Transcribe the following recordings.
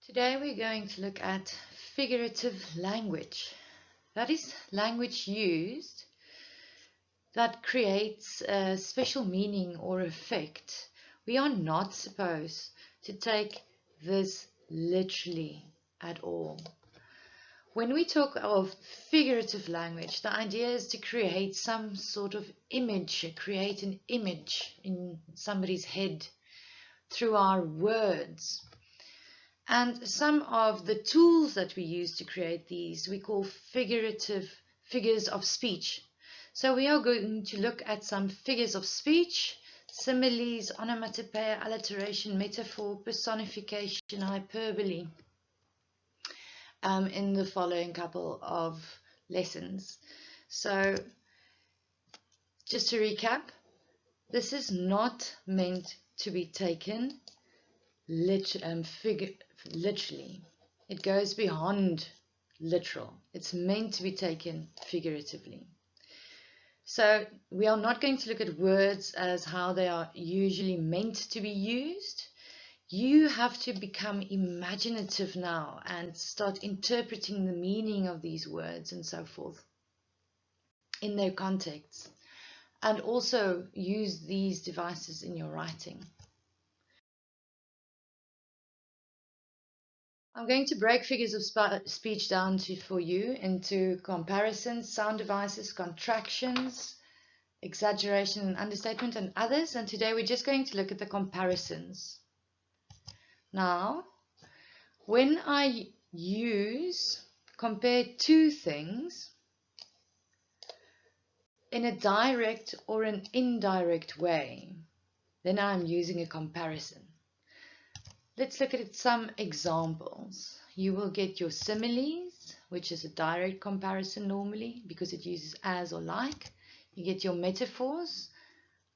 Today we're going to look at figurative language. That is language used that creates a special meaning or effect. We are not supposed to take this literally at all. When we talk of figurative language, the idea is to create some sort of image, create an image in somebody's head through our words. And some of the tools that we use to create these, we call figures of speech. So we are going to look at some figures of speech, similes, onomatopoeia, alliteration, metaphor, personification, hyperbole, in the following couple of lessons. So just to recap, this is not meant to be taken literally. It goes beyond literal. It's meant to be taken figuratively. So we are not going to look at words as how they are usually meant to be used. You have to become imaginative now and start interpreting the meaning of these words and so forth in their context, and also use these devices in your writing. I'm going to break figures of speech down for you into comparisons, sound devices, contractions, exaggeration and understatement, and others. And today we're just going to look at the comparisons. Now, when I compare two things in a direct or an indirect way, then I'm using a comparison. Let's look at some examples. You will get your similes, which is a direct comparison normally because it uses as or like. You get your metaphors.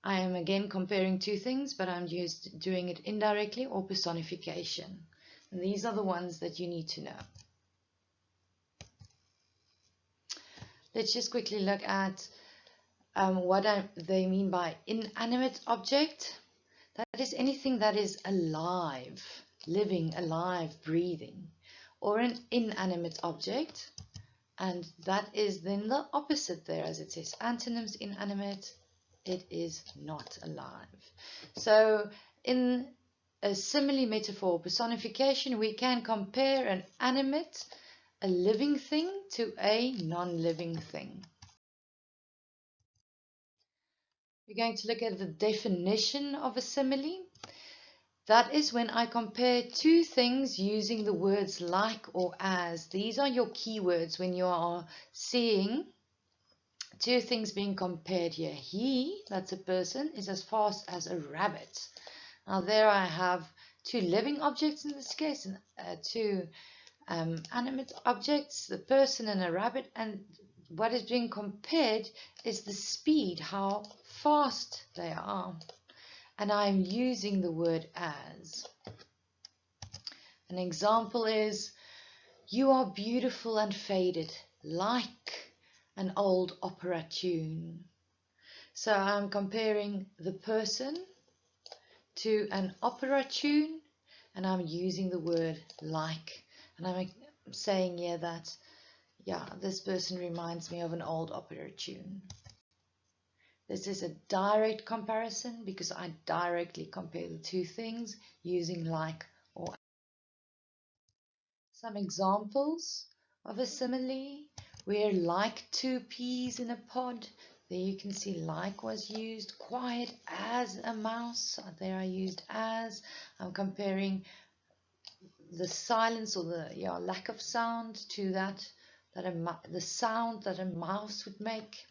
I am again comparing two things, but I'm doing it indirectly, or personification. And these are the ones that you need to know. Let's just quickly look at what they mean by inanimate object. That is anything that is alive, living, alive, breathing, or an inanimate object. And that is then the opposite there, as it says, antonyms: inanimate, it is not alive. So in a simile, metaphor, personification, we can compare an animate, a living thing, to a non-living thing. We're going to look at the definition of a simile. That is when I compare two things using the words like or as. These are your keywords when you are seeing two things being compared here. He, that's a person, is as fast as a rabbit. Now there I have two living objects in this case, and two animate objects, the person and a rabbit, and what is being compared is the speed, how fast they are. And I'm using the word as. An example is, you are beautiful and faded, like an old opera tune. So I'm comparing the person to an opera tune, and I'm using the word like. And I'm saying here that, yeah, this person reminds me of an old opera tune. This is a direct comparison because I directly compare the two things using like or. Some examples of a simile: we're like two peas in a pod. There you can see like was used. Quiet as a mouse. There I used as. I'm comparing the silence or the lack of sound to the sound that a mouse would make.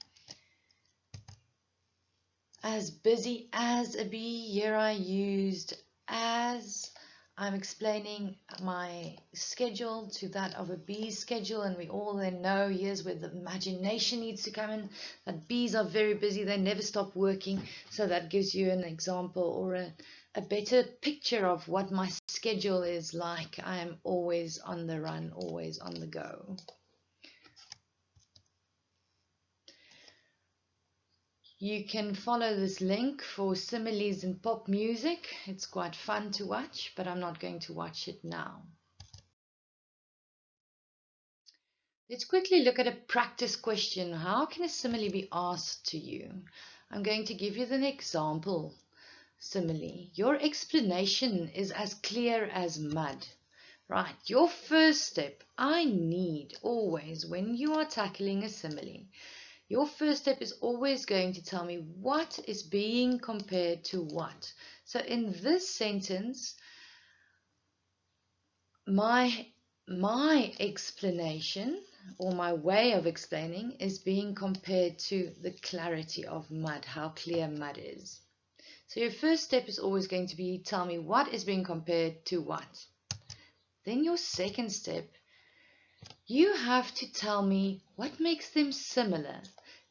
As busy as a bee. Here I used as. I'm explaining my schedule to that of a bee's schedule, and we all then know here's where the imagination needs to come in, that bees are very busy, they never stop working. So that gives you an example or a better picture of what my schedule is like. I am always on the run, always on the go. You can follow this link for similes in pop music. It's quite fun to watch, but I'm not going to watch it now. Let's quickly look at a practice question. How can a simile be asked to you? I'm going to give you an example simile. Your explanation is as clear as mud. Right, your first step, I need always, when you are tackling a simile, your first step is always going to tell me what is being compared to what. So in this sentence, my explanation or my way of explaining is being compared to the clarity of mud, how clear mud is. So your first step is always going to be tell me what is being compared to what. Then your second step, you have to tell me what makes them similar.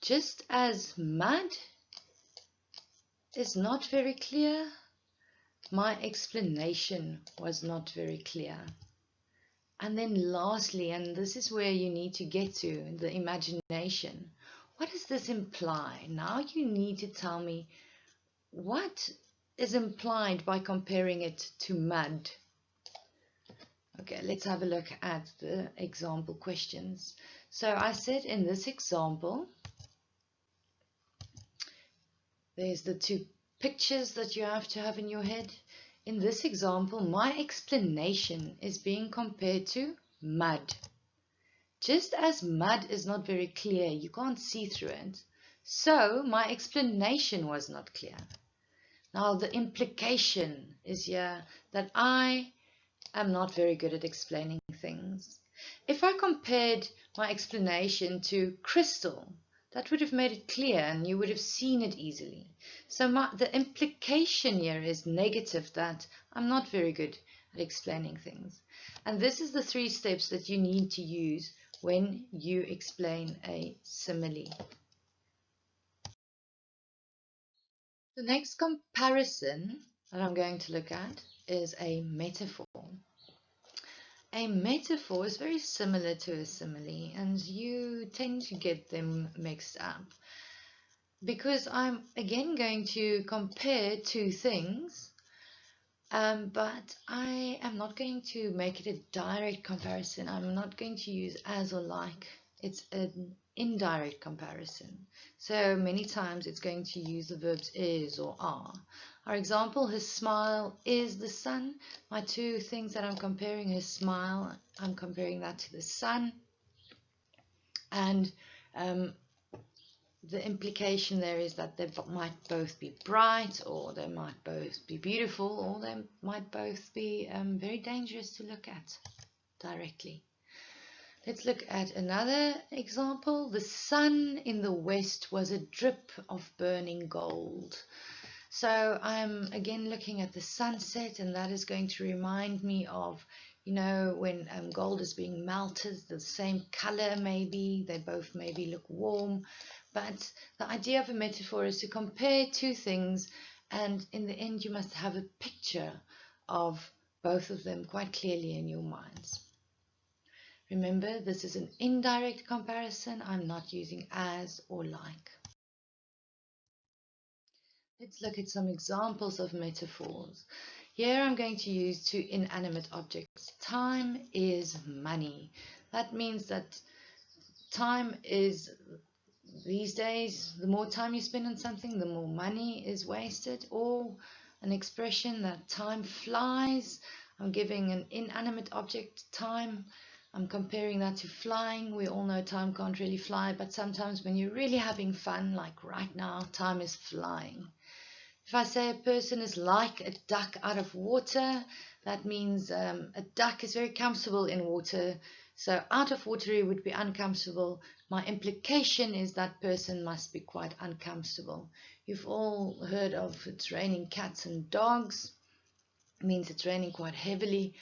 Just as mud is not very clear, my explanation was not very clear. And then lastly, and this is where you need to get to, the imagination. What does this imply? Now you need to tell me what is implied by comparing it to mud. Okay, let's have a look at the example questions. So I said in this example, there's the two pictures that you have to have in your head. In this example, my explanation is being compared to mud. Just as mud is not very clear, you can't see through it, so my explanation was not clear. Now the implication is here that I am not very good at explaining things. If I compared my explanation to crystal, that would have made it clear and you would have seen it easily. So the implication here is negative, that I'm not very good at explaining things. And this is the 3 steps that you need to use when you explain a simile. The next comparison that I'm going to look at is a metaphor. A metaphor is very similar to a simile, and you tend to get them mixed up because I'm again going to compare 2 things, but I am not going to make it a direct comparison. I'm not going to use as or like. It's an indirect comparison. So many times it's going to use the verbs is or are. Our example, his smile is the sun. My 2 things that I'm comparing, his smile, I'm comparing that to the sun. And the implication there is that they might both be bright, or they might both be beautiful, or they might both be very dangerous to look at directly. Let's look at another example. The sun in the west was a drip of burning gold. So I'm again looking at the sunset, and that is going to remind me of, you know, when gold is being melted, the same color maybe, they both maybe look warm. But the idea of a metaphor is to compare 2 things, and in the end you must have a picture of both of them quite clearly in your minds. Remember, this is an indirect comparison. I'm not using as or like. Let's look at some examples of metaphors. Here I'm going to use 2 inanimate objects. Time is money. That means that time is, these days, the more time you spend on something, the more money is wasted. Or an expression that time flies. I'm giving an inanimate object time. I'm comparing that to flying. We all know time can't really fly, but sometimes when you're really having fun, like right now, time is flying. If I say a person is like a duck out of water, that means a duck is very comfortable in water. So out of water it would be uncomfortable. My implication is that person must be quite uncomfortable. You've all heard of it's raining cats and dogs. It means it's raining quite heavily.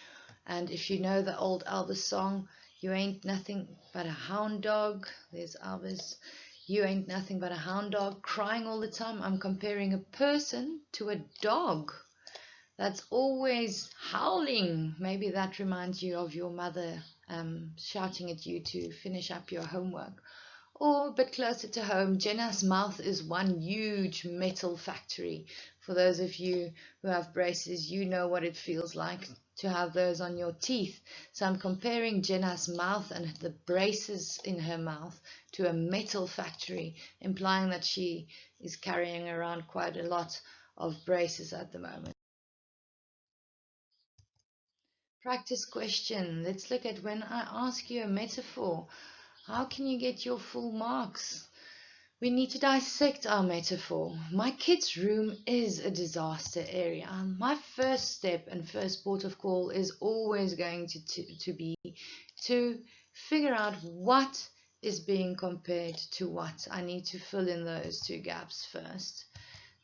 And if you know the old Elvis song, you ain't nothing but a hound dog. There's Elvis. You ain't nothing but a hound dog crying all the time. I'm comparing a person to a dog that's always howling. Maybe that reminds you of your mother shouting at you to finish up your homework. Or a bit closer to home, Jenna's mouth is one huge metal factory For those of you who have braces, you know what it feels like to have those on your teeth. So I'm comparing Jenna's mouth and the braces in her mouth to a metal factory, implying that she is carrying around quite a lot of braces at the moment. Practice question. Let's look at when I ask you a metaphor. How can you get your full marks? We need to dissect our metaphor. My kid's room is a disaster area. My first step and first port of call is always going to be to figure out what is being compared to what. I need to fill in those two gaps first.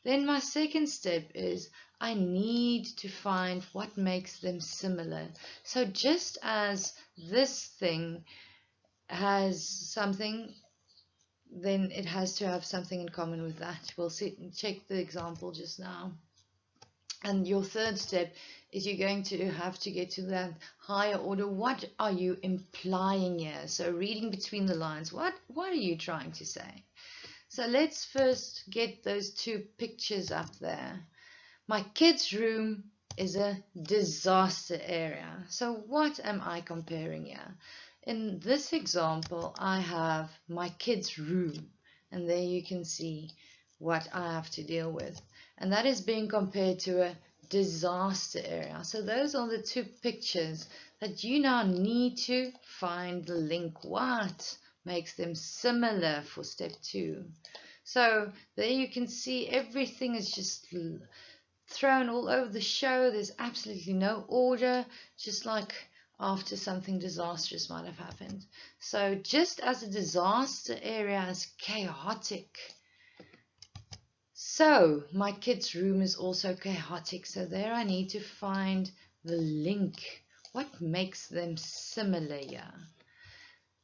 Then my second step is I need to find what makes them similar. So just as this thing has something, then it has to have something in common with that. We'll check the example just now. And your third step is you're going to have to get to that higher order. What are you implying here? So reading between the lines, what are you trying to say? So let's first get those two pictures up there. My kid's room is a disaster area. So what am I comparing here? In this example, I have my kid's room, and there you can see what I have to deal with. And that is being compared to a disaster area. So those are the two pictures that you now need to find the link. What makes them similar for step 2? So there you can see everything is just thrown all over the show. There's absolutely no order, just like after something disastrous might have happened. So just as a disaster area is chaotic, so my kid's room is also chaotic. So there I need to find the link. What makes them similar here?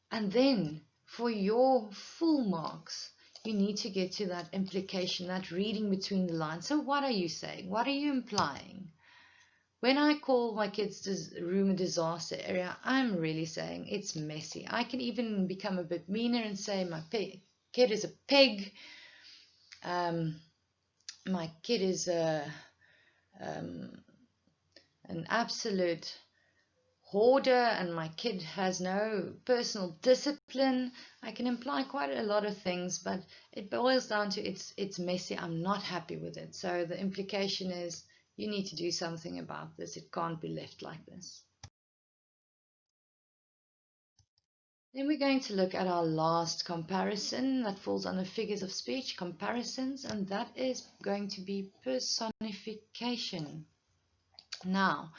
And then for your full marks, you need to get to that implication, that reading between the lines. So what are you saying? What are you implying? When I call my kid's room a disaster area, I'm really saying it's messy. I can even become a bit meaner and say my kid is a pig. My kid is an absolute hoarder, and my kid has no personal discipline. I can imply quite a lot of things, but it boils down to it's messy. I'm not happy with it. So the implication is you need to do something about this. It can't be left like this. Then we're going to look at our last comparison that falls under figures of speech comparisons, and that is going to be personification. Now,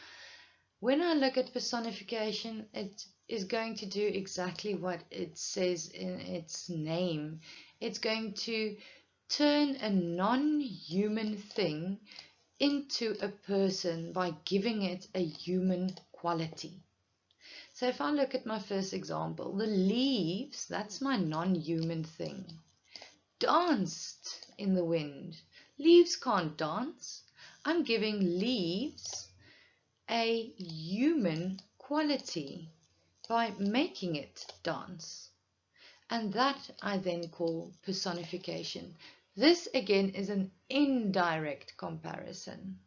when I look at personification, it is going to do exactly what it says in its name. It's going to turn a non-human thing into a person by giving it a human quality. So if I look at my first example, the leaves, that's my non-human thing, danced in the wind. Leaves can't dance. I'm giving leaves a human quality by making it dance. And that I then call personification. This again is an indirect comparison.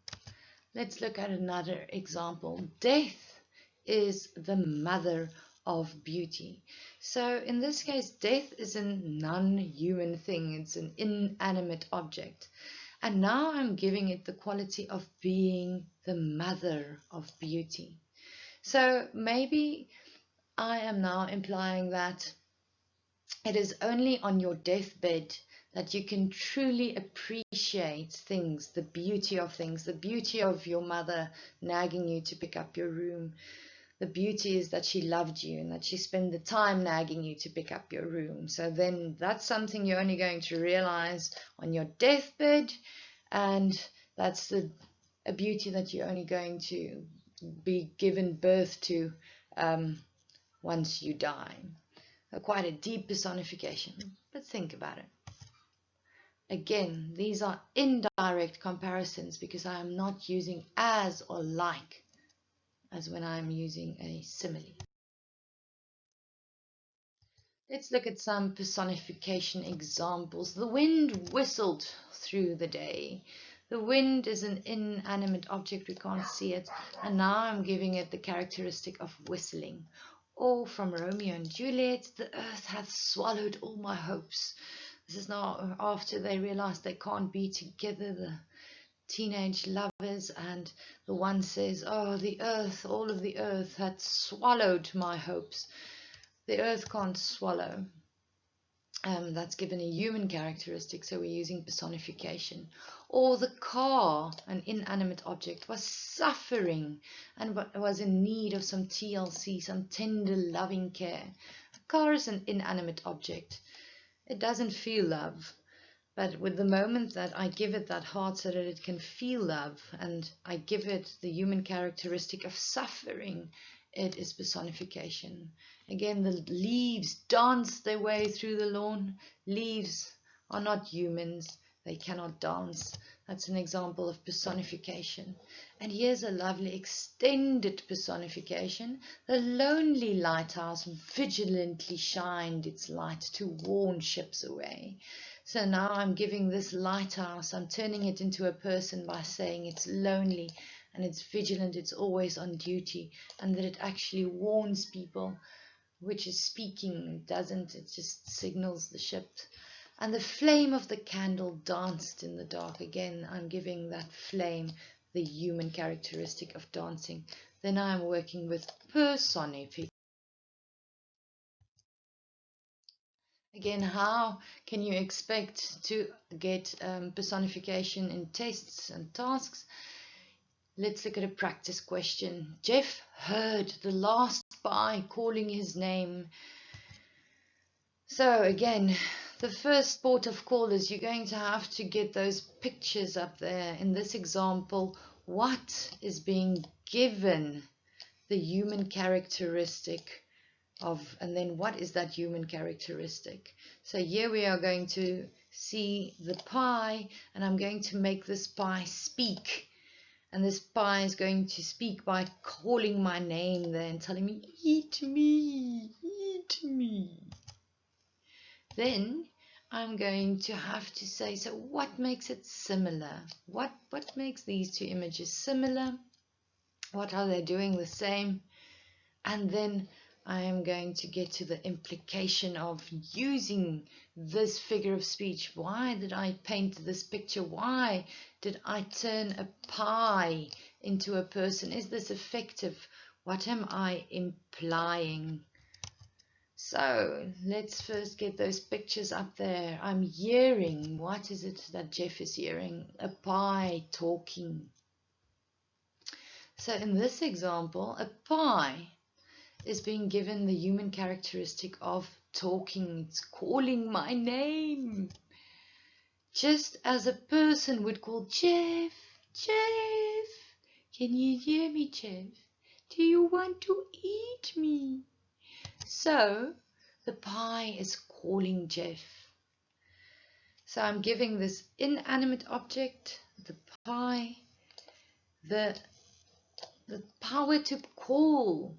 Let's look at another example. Death is the mother of beauty. So in this case, death is a non-human thing. It's an inanimate object. And now I'm giving it the quality of being the mother of beauty. So maybe I am now implying that it is only on your deathbed that you can truly appreciate things, the beauty of things, the beauty of your mother nagging you to pick up your room. The beauty is that she loved you and that she spent the time nagging you to pick up your room. So then that's something you're only going to realize on your deathbed, and that's a beauty that you're only going to be given birth to once you die. Quite a deep personification, but think about it. Again, these are indirect comparisons because I am not using as or like as when I'm using a simile. Let's look at some personification examples. The wind whistled through the day. The wind is an inanimate object, we can't see it, and now I'm giving it the characteristic of whistling. Or from Romeo and Juliet, the earth hath swallowed all my hopes. This is now after they realize they can't be together, the teenage lovers, and the one says, oh, the earth, all of the earth had swallowed my hopes. The earth can't swallow. That's given a human characteristic, so we're using personification. Or the car, an inanimate object, was suffering and was in need of some TLC, some tender loving care. A car is an inanimate object. It doesn't feel love, but with the moment that I give it that heart so that it can feel love, and I give it the human characteristic of suffering, it is personification. Again, the leaves dance their way through the lawn. Leaves are not humans. They cannot dance. That's an example of personification. And here's a lovely extended personification. The lonely lighthouse vigilantly shined its light to warn ships away. So now I'm giving this lighthouse, I'm turning it into a person by saying it's lonely and it's vigilant, it's always on duty, and that it actually warns people, which is speaking, it doesn't, it just signals the ship. And the flame of the candle danced in the dark. Again, I'm giving that flame the human characteristic of dancing. Then I'm working with personification. Again, how can you expect to get personification in tests and tasks? Let's look at a practice question. Jeff heard the last spy calling his name. So again, the first port of call is you're going to have to get those pictures up there. In this example, what is being given the human characteristic of, and then what is that human characteristic? So here we are going to see the pie, and I'm going to make this pie speak. And this pie is going to speak by calling my name there and telling me, eat me, eat me. Then I'm going to have to say, so what makes it similar? What makes these two images similar? What are they doing the same? And then I am going to get to the implication of using this figure of speech. Why did I paint this picture? Why did I turn a pie into a person? Is this effective? What am I implying? So let's first get those pictures up there. I'm hearing. What is it that Jeff is hearing? A pie talking. So in this example, a pie is being given the human characteristic of talking. It's calling my name. Just as a person would call Jeff, Jeff. Can you hear me, Jeff? Do you want to eat me? So the pie is calling Jeff. So I'm giving this inanimate object, the pie, the power to call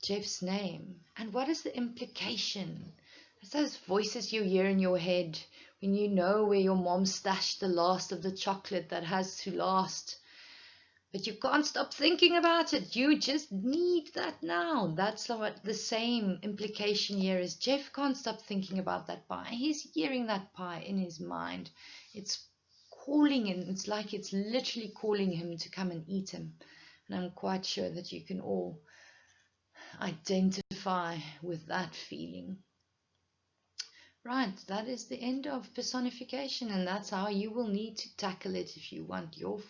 Jeff's name. And what is the implication? It's those voices you hear in your head when you know where your mom stashed the last of the chocolate that has to last. But you can't stop thinking about it. You just need that now. That's what the same implication here is. Jeff can't stop thinking about that pie. He's hearing that pie in his mind. It's calling him. It's like it's literally calling him to come and eat him. And I'm quite sure that you can all identify with that feeling. Right, that is the end of personification, and that's how you will need to tackle it if you want your